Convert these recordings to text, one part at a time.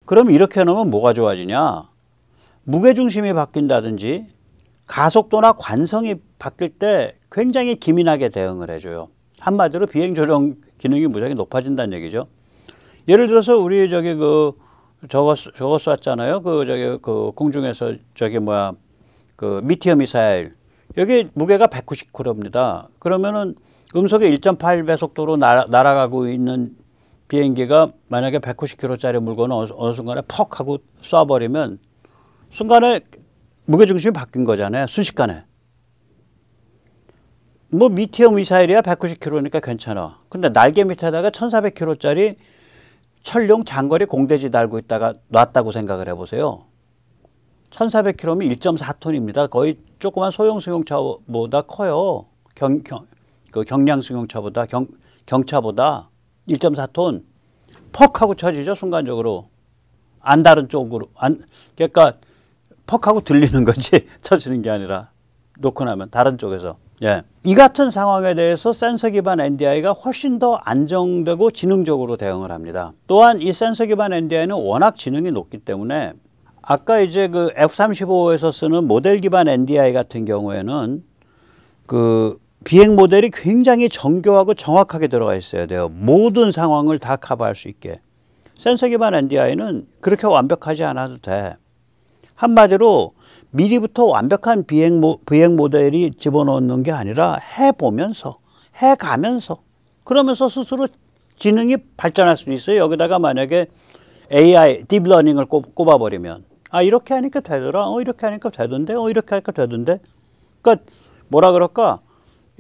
그럼 이렇게 해놓으면 뭐가 좋아지냐? 무게중심이 바뀐다든지 가속도나 관성이 바뀔 때 굉장히 기민하게 대응을 해줘요. 한마디로 비행 조정 기능이 무지하게 높아진다는 얘기죠. 예를 들어서 우리 저거 쐈잖아요. 그 공중에서 그 미티어 미사일. 여기 무게가 190kg입니다. 그러면은 음속의 1.8배 속도로 날아가고 있는 비행기가 만약에 190kg짜리 물건을 어느 순간에 퍽 하고 쏴버리면 순간에 무게중심이 바뀐 거잖아요. 순식간에. 뭐 미티어 미사일이야 190kg니까 괜찮아. 근데 날개 밑에다가 1400kg짜리 철룡 장거리 공대지 달고 있다가 놨다고 생각을 해보세요. 1400kg면 1.4톤입니다. 거의 조그만 소형 승용차보다 커요. 경량 승용차보다 경차보다 1.4톤 퍽 하고 쳐지죠. 순간적으로. 안 다른 쪽으로. 그러니까 퍽 하고 들리는 거지 쳐지는 게 아니라 놓고 나면 다른 쪽에서. 예. 이 같은 상황에 대해서 센서 기반 NDI가 훨씬 더 안정되고 지능적으로 대응을 합니다. 또한 이 센서 기반 NDI는 워낙 지능이 높기 때문에 아까 이제 그 F-35에서 쓰는 모델 기반 NDI 같은 경우에는 그 비행 모델이 굉장히 정교하고 정확하게 들어가 있어야 돼요. 모든 상황을 다 커버할 수 있게. 센서 기반 NDI는 그렇게 완벽하지 않아도 돼. 한마디로 미리부터 완벽한 비행 모델이 집어넣는 게 아니라 해보면서, 해가면서, 그러면서 스스로 지능이 발전할 수 있어요. 여기다가 만약에 AI, 딥러닝을 꼽아버리면, 아, 이렇게 하니까 되더라. 이렇게 하니까 되던데. 이렇게 하니까 되던데. 그러니까 뭐라 그럴까?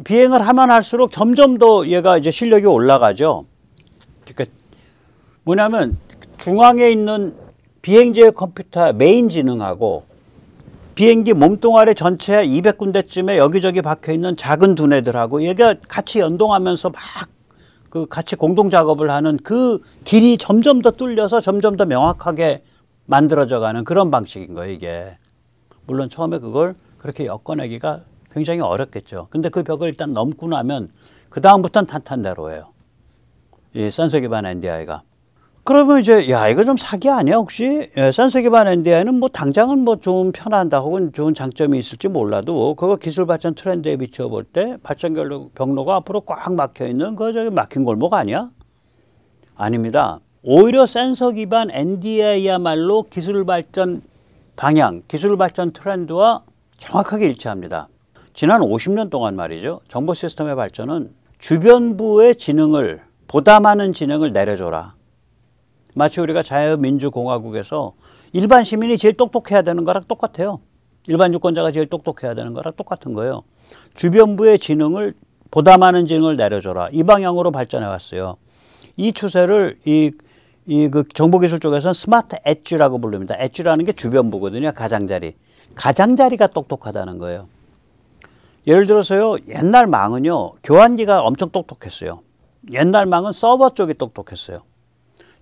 비행을 하면 할수록 점점 더 얘가 이제 실력이 올라가죠. 그러니까 뭐냐면 중앙에 있는 비행지의 컴퓨터 메인 지능하고 비행기 몸뚱아리 전체 200군데쯤에 여기저기 박혀있는 작은 두뇌들하고 얘가 같이 연동하면서 막 같이 공동 작업을 하는 그 길이 점점 더 뚫려서 점점 더 명확하게 만들어져 가는 그런 방식인 거예요, 이게. 물론 처음에 그걸 그렇게 엮어내기가 굉장히 어렵겠죠. 근데 그 벽을 일단 넘고 나면 그다음부터는 탄탄대로예요. 이 센서 기반 NDI가. 그러면 이제 야 이거 좀 사기 아니야 혹시? 예, 센서 기반 NDI는 뭐 당장은 뭐 좀 편한다 혹은 좋은 장점이 있을지 몰라도 그거 기술 발전 트렌드에 비추어 볼 때 발전 경로가 앞으로 꽉 막혀 있는 그 저기 막힌 골목 아니야? 아닙니다. 오히려 센서 기반 NDI야말로 기술 발전 방향, 기술 발전 트렌드와 정확하게 일치합니다. 지난 50년 동안 말이죠. 정보 시스템의 발전은 주변부의 지능을 보다 많은 지능을 내려줘라. 마치 우리가 자유민주공화국에서 일반 시민이 제일 똑똑해야 되는 거랑 똑같아요. 일반 유권자가 제일 똑똑해야 되는 거랑 똑같은 거예요. 주변부의 지능을 보다 많은 지능을 내려줘라. 이 방향으로 발전해 왔어요. 이 추세를 그 정보기술 쪽에서는 스마트 엣지라고 부릅니다. 엣지라는 게 주변부거든요. 가장자리. 가장자리가 똑똑하다는 거예요. 예를 들어서요. 옛날 망은요. 교환기가 엄청 똑똑했어요. 옛날 망은 서버 쪽이 똑똑했어요.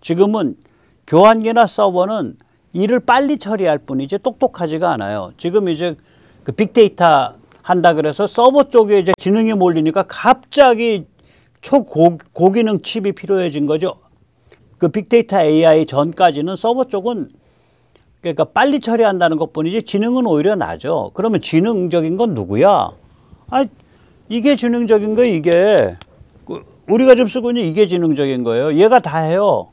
지금은 교환기나 서버는 일을 빨리 처리할 뿐이지 똑똑하지가 않아요. 지금 이제 그 빅데이터 한다 그래서 서버 쪽에 이제 지능이 몰리니까 갑자기 초고기능 칩이 필요해진 거죠. 그 빅데이터 AI 전까지는 서버 쪽은 그러니까 빨리 처리한다는 것 뿐이지 지능은 오히려 나죠. 그러면 지능적인 건 누구야? 아, 이게 지능적인 거예요, 이게. 우리가 좀 쓰고 있는 이게 지능적인 거예요. 얘가 다 해요.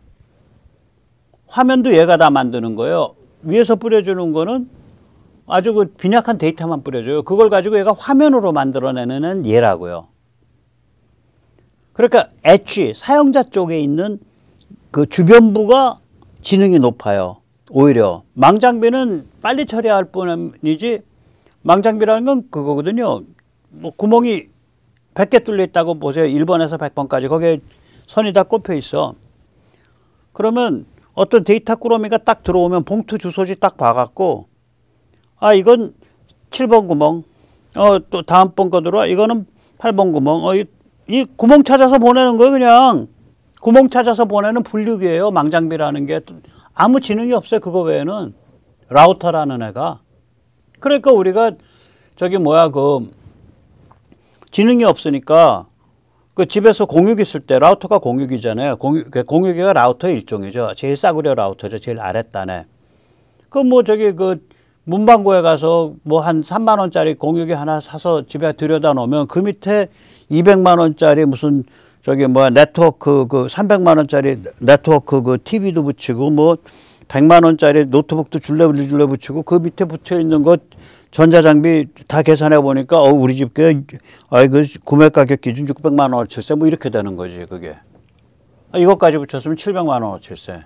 화면도 얘가 다 만드는 거예요. 위에서 뿌려주는 거는 아주 그 빈약한 데이터만 뿌려줘요. 그걸 가지고 얘가 화면으로 만들어내는 얘라고요. 그러니까 엣지, 사용자 쪽에 있는 그 주변부가 지능이 높아요. 오히려 망장비는 빨리 처리할 뿐이지 망장비라는 건 그거거든요. 뭐 구멍이 100개 뚫려 있다고 보세요. 1번에서 100번까지 거기에 선이 다 꼽혀 있어. 그러면 어떤 데이터 꾸러미가 딱 들어오면 봉투 주소지 딱 봐갖고 아 이건 7번 구멍 또 다음번 거 들어와 이거는 8번 구멍 이 구멍 찾아서 보내는 거예요. 그냥 구멍 찾아서 보내는 분류기예요. 망장비라는 게 아무 지능이 없어요. 그거 외에는 라우터라는 애가. 그러니까 우리가 저기 뭐야 그 지능이 없으니까 그 집에서 공유기 쓸 때 라우터가 공유기잖아요. 공유기가 라우터의 일종이죠. 제일 싸구려 라우터죠. 제일 아랫단에. 그 뭐 저기 그 문방구에 가서 뭐 한 3만 원짜리 공유기 하나 사서 집에 들여다 놓으면 그 밑에 200만 원짜리 무슨 저기 뭐야 네트워크 그 300만 원짜리 네트워크 그 TV도 붙이고 뭐 100만 원짜리 노트북도 줄레 붙이고 그 밑에 붙여 있는 것 전자장비 다 계산해 보니까 우리 집게 그 구매 가격 기준 600만 원어치세 뭐 이렇게 되는 거지 그게. 이것까지 붙였으면 700만 원어치세.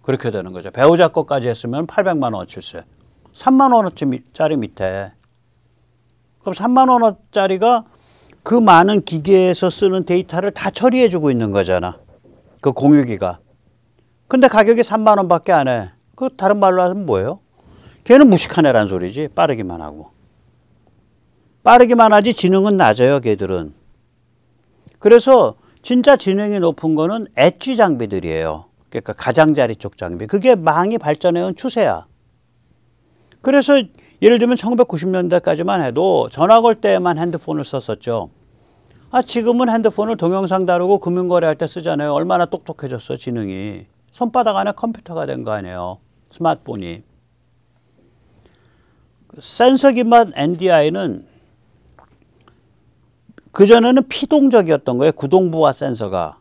그렇게 되는 거죠. 배우자 것까지 했으면 800만 원어치세. 3만 원어치짜리 밑에. 그럼 3만 원어치짜리가 그 많은 기계에서 쓰는 데이터를 다 처리해 주고 있는 거잖아. 그 공유기가. 근데 가격이 3만 원밖에 안 해. 그 다른 말로 하면 뭐예요? 걔는 무식한 애란 소리지. 빠르기만 하고. 빠르기만 하지 지능은 낮아요. 걔들은. 그래서 진짜 지능이 높은 거는 엣지 장비들이에요. 그러니까 가장자리 쪽 장비. 그게 망이 발전해온 추세야. 그래서 예를 들면 1990년대까지만 해도 전화 걸 때만 핸드폰을 썼었죠. 지금은 핸드폰을 동영상 다루고 금융거래할 때 쓰잖아요. 얼마나 똑똑해졌어 지능이. 손바닥 안에 컴퓨터가 된 거 아니에요. 스마트폰이. 센서 기반 NDI는 그전에는 피동적이었던 거예요. 구동부화 센서가.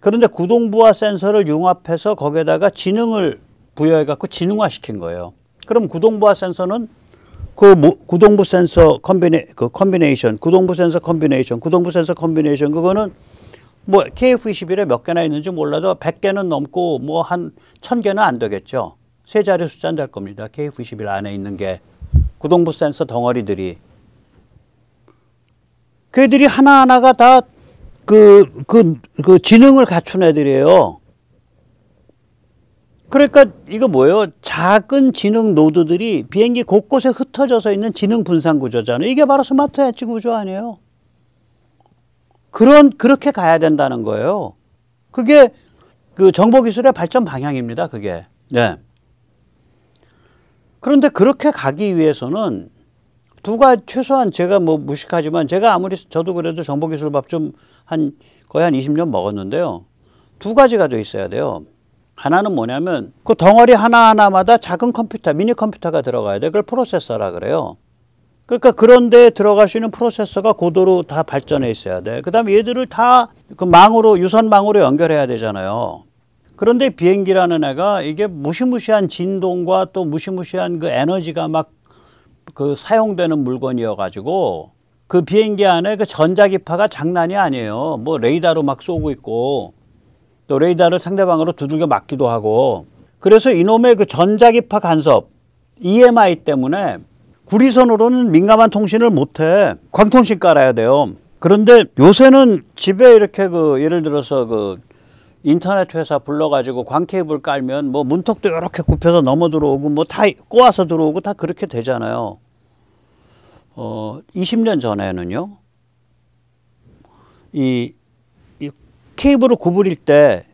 그런데 구동부화 센서를 융합해서 거기에다가 지능을 부여해갖고 지능화시킨 거예요. 그럼 구동부화 센서는 구동부 센서 컨비네이션, 구동부 센서 컨비네이션, 그거는 뭐 KF21에 몇 개나 있는지 몰라도 100개는 넘고 뭐 한 1000개는 안 되겠죠. 세 자리 숫자는 될 겁니다. KF21 안에 있는 게. 구동부 센서 덩어리들이. 그애들이 하나하나가 다 그 지능을 갖춘 애들이에요. 그러니까 이거 뭐예요? 작은 지능 노드들이 비행기 곳곳에 흩어져서 있는 지능 분산 구조잖아요. 이게 바로 스마트 엣지 구조 아니에요? 그렇게 가야 된다는 거예요. 그게 그 정보기술의 발전 방향입니다. 그게. 네. 그런데 그렇게 가기 위해서는 최소한 제가 뭐 무식하지만 제가 아무리 저도 그래도 정보기술밥 좀 거의 한 20년 먹었는데요. 두 가지가 돼 있어야 돼요. 하나는 뭐냐면 그 덩어리 하나하나마다 작은 컴퓨터, 미니 컴퓨터가 들어가야 돼. 그걸 프로세서라 그래요. 그러니까 그런 데 들어갈 수 있는 프로세서가 고도로 다 발전해 있어야 돼. 그 다음에 얘들을 다 그 유선망으로 연결해야 되잖아요. 그런데 비행기라는 애가 이게 무시무시한 진동과 또 무시무시한 그 에너지가 막 그 사용되는 물건이어가지고 그 비행기 안에 그 전자기파가 장난이 아니에요. 뭐 레이더로 막 쏘고 있고 또 레이더를 상대방으로 두들겨 맞기도 하고. 그래서 이놈의 그 전자기파 간섭 EMI 때문에 구리선으로는 민감한 통신을 못해. 광통신 깔아야 돼요. 그런데 요새는 집에 이렇게 예를 들어서 인터넷 회사 불러가지고 광케이블 깔면 뭐 문턱도 이렇게 굽혀서 넘어 들어오고 뭐 다 꼬아서 들어오고 다 그렇게 되잖아요. 20년 전에는요. 이 케이블을 구부릴 때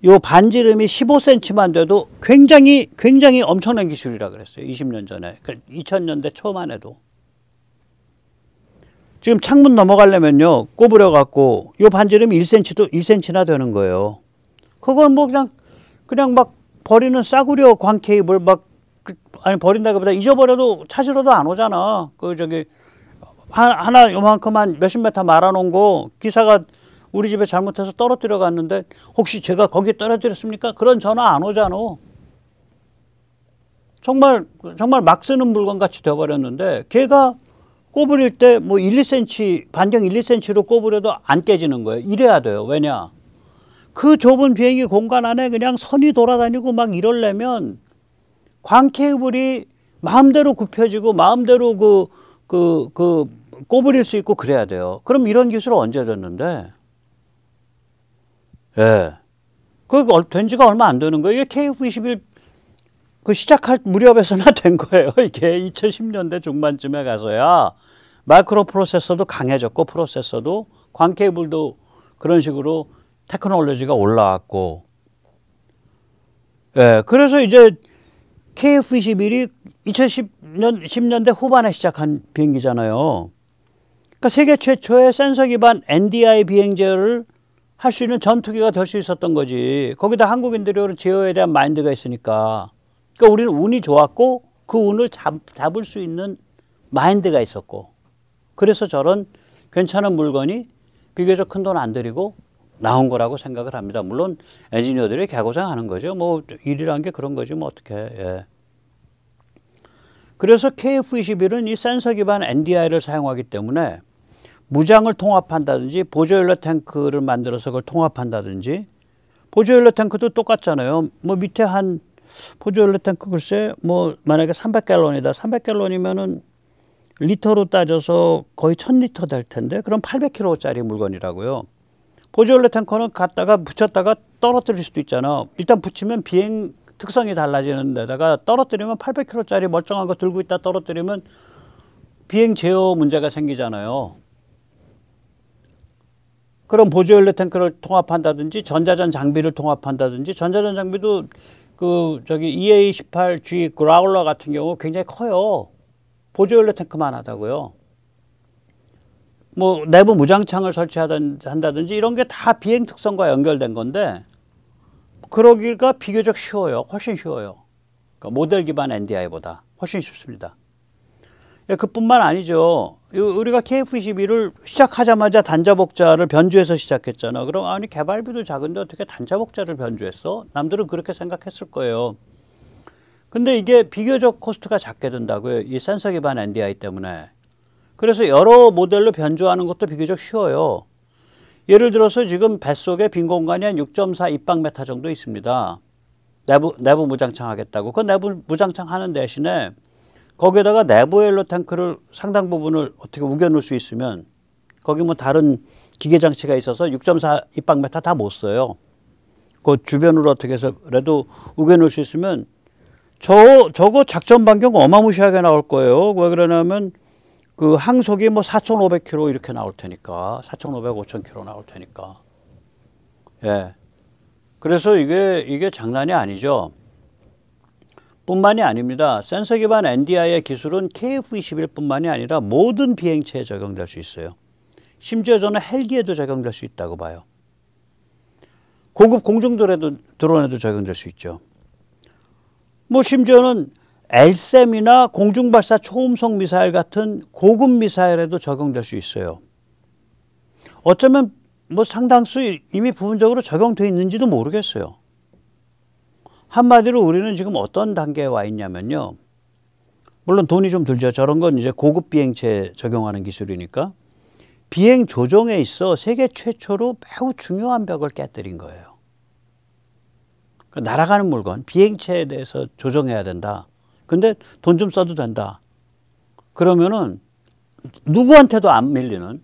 요 반지름이 15cm만 돼도 굉장히 엄청난 기술이라 그랬어요. 20년 전에. 그러니까 2000년대 초만 해도. 지금 창문 넘어가려면요. 꼬부려 갖고 요 반지름이 1cm나 되는 거예요. 그건 뭐 그냥 막 버리는 싸구려 광 케이블 버린다기보다 잊어버려도 찾으러도 안 오잖아. 하나 요만큼 한 몇십 메타 말아놓은 거 기사가 우리 집에 잘못해서 떨어뜨려 갔는데 혹시 제가 거기에 떨어뜨렸습니까? 그런 전화 안 오잖아. 정말 막 쓰는 물건 같이 되어버렸는데 걔가 꼬부릴 때 뭐 1, 2cm 반경 1, 2cm로 꼬부려도 안 깨지는 거예요. 이래야 돼요. 왜냐? 그 좁은 비행기 공간 안에 그냥 선이 돌아다니고 막 이러려면 광 케이블이 마음대로 굽혀지고 마음대로 꼬부릴 수 있고 그래야 돼요. 그럼 이런 기술 언제 됐는데? 예. 그거 된 지가 얼마 안 되는 거예요. 이게 KF21 시작할 무렵에서나 된 거예요. 이게 2010년대 중반쯤에 가서야 마이크로 프로세서도 강해졌고 프로세서도 광 케이블도 그런 식으로 테크놀로지가 올라왔고. 예. 그래서 이제 KF21이 2010년대 후반에 시작한 비행기잖아요. 그러니까 세계 최초의 센서 기반 NDI 비행 제어를 할 수 있는 전투기가 될 수 있었던 거지. 거기다 한국인들이 제어에 대한 마인드가 있으니까. 그러니까 우리는 운이 좋았고 그 운을 잡을 수 있는 마인드가 있었고, 그래서 저런 괜찮은 물건이 비교적 큰 돈 안 들이고 나온 거라고 생각을 합니다. 물론 엔지니어들이 개고생하는 거죠. 뭐 일이란 게 그런 거지 뭐 어떻게. 예. 그래서 KF-21은 이 센서 기반 NDI를 사용하기 때문에 무장을 통합한다든지 보조연료 탱크를 만들어서 그걸 통합한다든지, 보조연료 탱크도 똑같잖아요. 뭐 밑에 한 보조연료 탱크 글쎄 뭐 만약에 300갤런이다. 300갤런이면은 리터로 따져서 거의 1000리터 될 텐데 그럼 800kg짜리 물건이라고요. 보조연료 탱커는 갖다가 붙였다가 떨어뜨릴 수도 있잖아. 일단 붙이면 비행 특성이 달라지는 데다가 떨어뜨리면 800kg짜리 멀쩡한 거 들고 있다 떨어뜨리면 비행 제어 문제가 생기잖아요. 그럼 보조연료 탱크를 통합한다든지 전자전 장비를 통합한다든지, 전자전 장비도 그 저기 EA-18G 그라울러 같은 경우 굉장히 커요. 보조연료 탱크만 하다고요. 뭐 내부 무장창을 설치한다든지 이런 게 다 비행 특성과 연결된 건데 그러기가 비교적 쉬워요. 훨씬 쉬워요. 그러니까 모델 기반 NDI보다 훨씬 쉽습니다. 예, 그뿐만 아니죠. 우리가 KF-21을 시작하자마자 단자복자를 변주해서 시작했잖아. 그럼 아니 개발비도 작은데 어떻게 단자복자를 변주했어? 남들은 그렇게 생각했을 거예요. 근데 이게 비교적 코스트가 작게 든다고요. 이 센서 기반 NDI 때문에. 그래서 여러 모델로 변주하는 것도 비교적 쉬워요. 예를 들어서 지금 뱃속에 빈 공간이 한 6.4 입방메타 정도 있습니다. 내부 무장창 하겠다고. 그 내부 무장창 하는 대신에 거기에다가 내부 연료 탱크를 상당 부분을 어떻게 우겨 놓을 수 있으면 거기 뭐 다른 기계 장치가 있어서 6.4 입방메타 다 못 써요. 그 주변으로 어떻게 해서라도 우겨 놓을 수 있으면 저거 작전 반경 어마무시하게 나올 거예요. 왜 그러냐면 그 항속이 뭐 4,500km 이렇게 나올 테니까, 4,500, 5,000km 나올 테니까. 예. 그래서 이게 장난이 아니죠. 뿐만이 아닙니다. 센서 기반 NDI의 기술은 KF-21뿐만이 아니라 모든 비행체에 적용될 수 있어요. 심지어 저는 헬기에도 적용될 수 있다고 봐요. 고급 공중 드론에도 적용될 수 있죠. 뭐 심지어는 LSAM이나 공중발사 초음속 미사일 같은 고급 미사일에도 적용될 수 있어요. 어쩌면 뭐 상당수 이미 부분적으로 적용되어 있는지도 모르겠어요. 한마디로 우리는 지금 어떤 단계에 와 있냐면요. 물론 돈이 좀 들죠. 저런 건 이제 고급 비행체에 적용하는 기술이니까. 비행 조종에 있어 세계 최초로 매우 중요한 벽을 깨뜨린 거예요. 그러니까 날아가는 물건, 비행체에 대해서 조종해야 된다. 근데 돈 좀 써도 된다. 그러면은 누구한테도 안 밀리는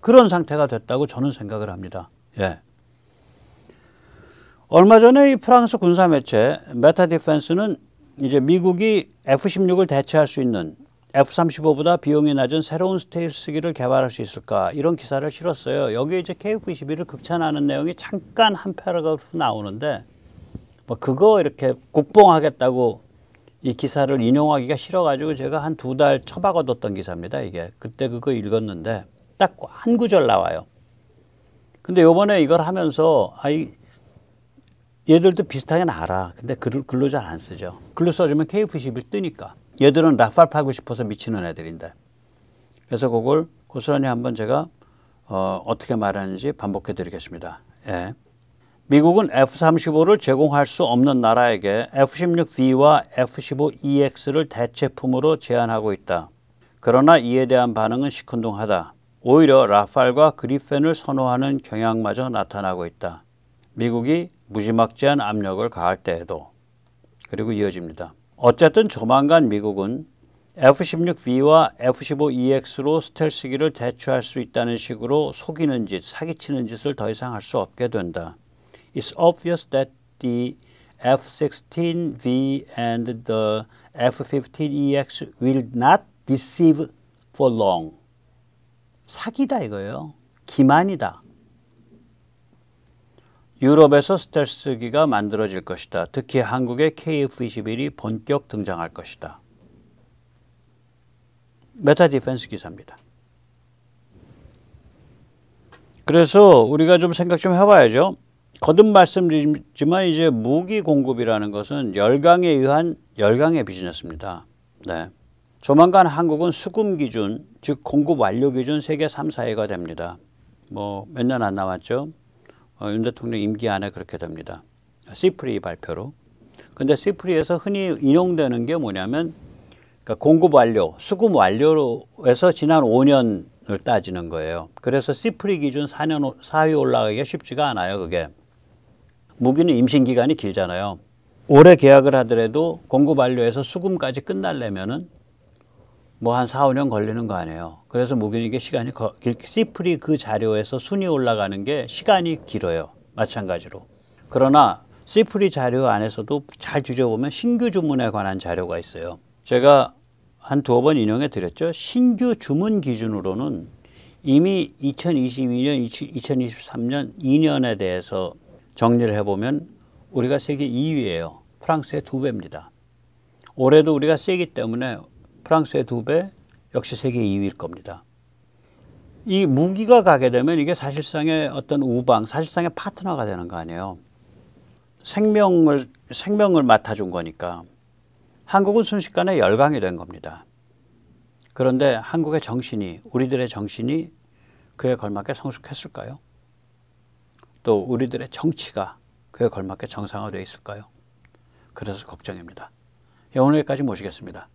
그런 상태가 됐다고 저는 생각을 합니다. 예. 얼마 전에 이 프랑스 군사 매체 메타 디펜스는 이제 미국이 F-16을 대체할 수 있는 F-35보다 비용이 낮은 새로운 스텔스기를 개발할 수 있을까 이런 기사를 실었어요. 여기에 이제 KF-21을 극찬하는 내용이 잠깐 한 패러그래프 나오는데 뭐 그거 이렇게 국뽕하겠다고 이 기사를 인용하기가 싫어가지고 제가 한 2달 처박아뒀던 기사입니다. 이게 그때 그거 읽었는데 딱 한 구절 나와요. 근데 요번에 이걸 하면서 얘들도 비슷하게 알아. 근데 글로 잘 안 쓰죠. 글로 써주면 KF-21 뜨니까. 얘들은 라팔 팔고 싶어서 미치는 애들인데. 그래서 그걸 고스란히 한번 제가 어떻게 말하는지 반복해 드리겠습니다. 예. 미국은 F-35를 제공할 수 없는 나라에게 F-16D와 F-15EX를 대체품으로 제안하고 있다. 그러나 이에 대한 반응은 시큰둥하다. 오히려 라팔과 그리펜을 선호하는 경향마저 나타나고 있다. 미국이 무지막지한 압력을 가할 때에도. 그리고 이어집니다. 어쨌든 조만간 미국은 F-16V와 F-15EX로 스텔스기를 대체할 수 있다는 식으로 속이는 짓, 사기치는 짓을 더 이상 할 수 없게 된다. It's obvious that the F-16V and the F-15EX will not deceive for long. 사기다 이거예요. 기만이다. 유럽에서 스텔스기가 만들어질 것이다. 특히 한국의 KF-21이 본격 등장할 것이다. 메타 디펜스 기사입니다. 그래서 우리가 좀 생각 좀 해봐야죠. 거듭 말씀드리지만 이제 무기 공급이라는 것은 열강에 의한 열강의 비즈니스입니다. 네. 조만간 한국은 수급 기준, 즉 공급 완료 기준 세계 3, 4위가 됩니다. 뭐 몇 년 안 남았죠. 윤 대통령 임기 안에 그렇게 됩니다. 시프리 발표로. 근데 시프리에서 흔히 인용되는 게 뭐냐면 그러니까 공급 완료, 수급 완료에서 지난 5년을 따지는 거예요. 그래서 시프리 기준 4위 올라가기가 쉽지가 않아요. 그게. 무기는 임신 기간이 길잖아요. 올해 계약을 하더라도 공급 완료에서 수급까지 끝나려면은 뭐 한 4, 5년 걸리는 거 아니에요. 그래서 무기는 이게 시간이 시프리 그 자료에서 순위 올라가는 게 시간이 길어요. 마찬가지로. 그러나 시프리 자료 안에서도 잘 뒤져보면 신규 주문에 관한 자료가 있어요. 제가 한 두어 번 인용해 드렸죠. 신규 주문 기준으로는 이미 2022년, 2023년 2년에 대해서 정리를 해보면 우리가 세계 2위예요. 프랑스의 2배입니다. 올해도 우리가 세기 때문에 프랑스의 2배, 역시 세계 2위일 겁니다. 이 무기가 가게 되면 이게 사실상의 어떤 우방, 사실상의 파트너가 되는 거 아니에요. 생명을 맡아준 거니까. 한국은 순식간에 열강이 된 겁니다. 그런데 한국의 정신이, 우리들의 정신이 그에 걸맞게 성숙했을까요? 또 우리들의 정치가 그에 걸맞게 정상화되어 있을까요? 그래서 걱정입니다. 오늘 여기까지 모시겠습니다.